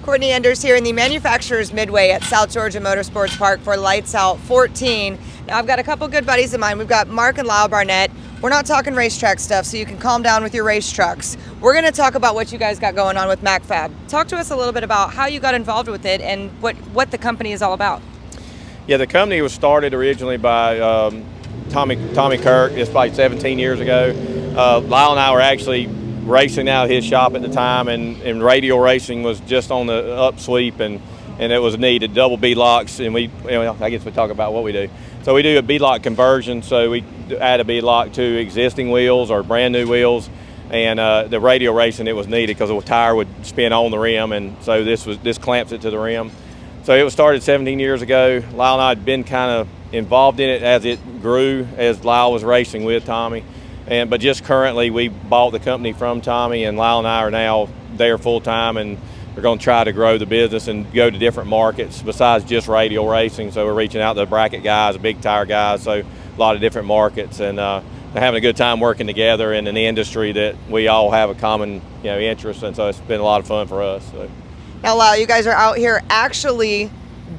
Courtney Enders here in the Manufacturers Midway at South Georgia Motorsports Park for Lights Out 14. Now I've got a couple good buddies of mine. We've got Mark and Lyle Barnett. We're not talking racetrack stuff, so you can calm down with your race trucks. We're going to talk about what you guys got going on with MacFab. Talk to us a little bit about how you got involved with it and what the company is all about. Yeah, the company was started originally by Tommy Kirk. It's probably 17 years ago. Lyle and I were actually racing out of his shop at the time, and radial racing was just on the upsweep, and it was needed. Double beadlocks, and I guess we talk about what we do. So we do a beadlock conversion, so we add a beadlock to existing wheels or brand new wheels, and the radial racing, it was needed because the tire would spin on the rim, and so this clamps it to the rim. So it was started 17 years ago. Lyle and I had been kind of involved in it as it grew, as Lyle was racing with Tommy. But just currently, we bought the company from Tommy, and Lyle and I are now there full time, and we're going to try to grow the business and go to different markets besides just radial racing. So we're reaching out to the bracket guys, big tire guys, so a lot of different markets, and they're having a good time working together in an industry that we all have a common interest, and so it's been a lot of fun for us. So. Now, Lyle, you guys are out here actually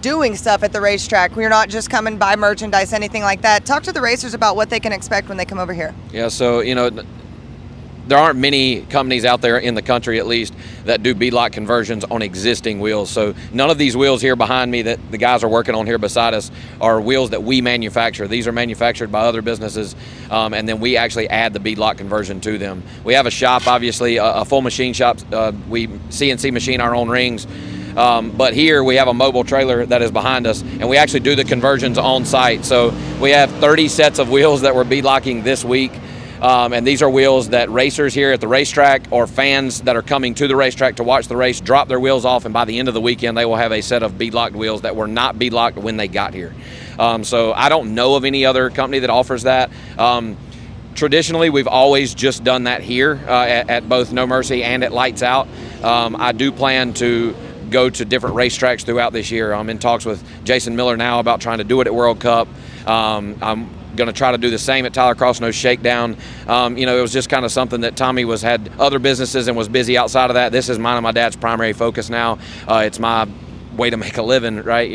doing stuff at the racetrack. We're not just coming by merchandise, anything like that. Talk to the racers about what they can expect when they come over here. Yeah, so, there aren't many companies out there in the country, at least, that do beadlock conversions on existing wheels. So none of these wheels here behind me that the guys are working on here beside us are wheels that we manufacture. These are manufactured by other businesses, and then we actually add the beadlock conversion to them. We have a shop, obviously, a full machine shop. We CNC machine our own rings. But here we have a mobile trailer that is behind us, and we actually do the conversions on site. So we have 30 sets of wheels that we're beadlocking this week. And these are wheels that racers here at the racetrack or fans that are coming to the racetrack to watch the race drop their wheels off, and by the end of the weekend they will have a set of beadlocked wheels that were not beadlocked when they got here. So I don't know of any other company that offers that. Traditionally, we've always just done that here at both No Mercy and at Lights Out. I do plan to go to different racetracks throughout this year. I'm in talks with Jason Miller now about trying to do it at World Cup. I'm going to try to do the same at Tyler Crossnose Shakedown. It was just kind of something that Tommy had other businesses and was busy outside of that. This is mine and my dad's primary focus now. It's my way to make a living, right?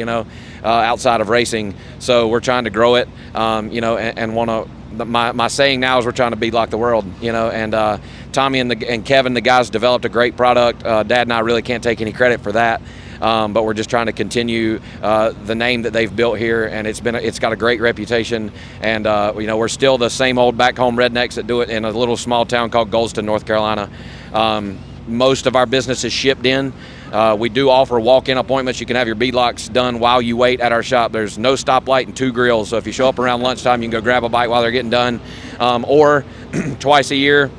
Outside of racing. So we're trying to grow it, and want to. My saying now is we're trying to beadlock the world, and Tommy and Kevin, the guys, developed a great product. Dad and I really can't take any credit for that. But we're just trying to continue the name that they've built here, and it's got a great reputation. And we're still the same old back home rednecks that do it in a little small town called Goldston, North Carolina. Most of our business is shipped in. We do offer walk-in appointments. You can have your beadlocks done while you wait at our shop. There's no stoplight and 2 grills, so if you show up around lunchtime, you can go grab a bite while they're getting done. Or twice a year,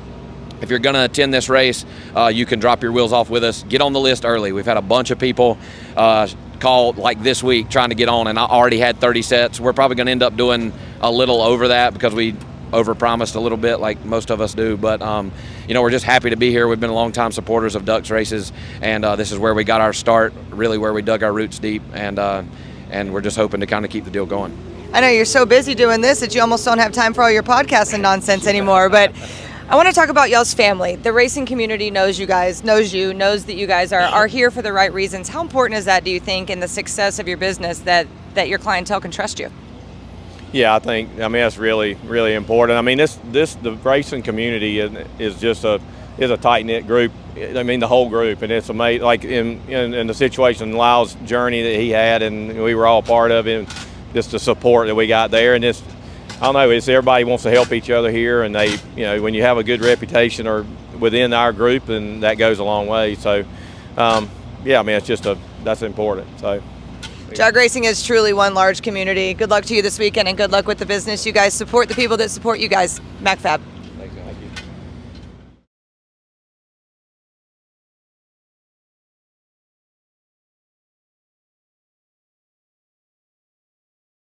if you're going to attend this race, you can drop your wheels off with us. Get on the list early. We've had a bunch of people call like this week trying to get on, and I already had 30 sets. We're probably going to end up doing a little over that because we overpromised a little bit like most of us do. But, we're just happy to be here. We've been long-time supporters of Ducks races, and this is where we got our start, really where we dug our roots deep, and we're just hoping to kind of keep the deal going. I know you're so busy doing this that you almost don't have time for all your podcasts and nonsense anymore, but I want to talk about y'all's family. The racing community knows you guys, knows that you guys are here for the right reasons. How important is that, do you think, in the success of your business that your clientele can trust you? Yeah, that's really, really important. The racing community is just a tight-knit group. The whole group, and it's amazing. Like in the situation, Lyle's journey that he had, and we were all part of it, just the support that we got there, and it's, I don't know, it's everybody wants to help each other here, and they, when you have a good reputation or within our group, and that goes a long way. So, it's just that's important. So, Drag racing is truly one large community. Good luck to you this weekend, and good luck with the business. You guys support the people that support you guys. MacFab.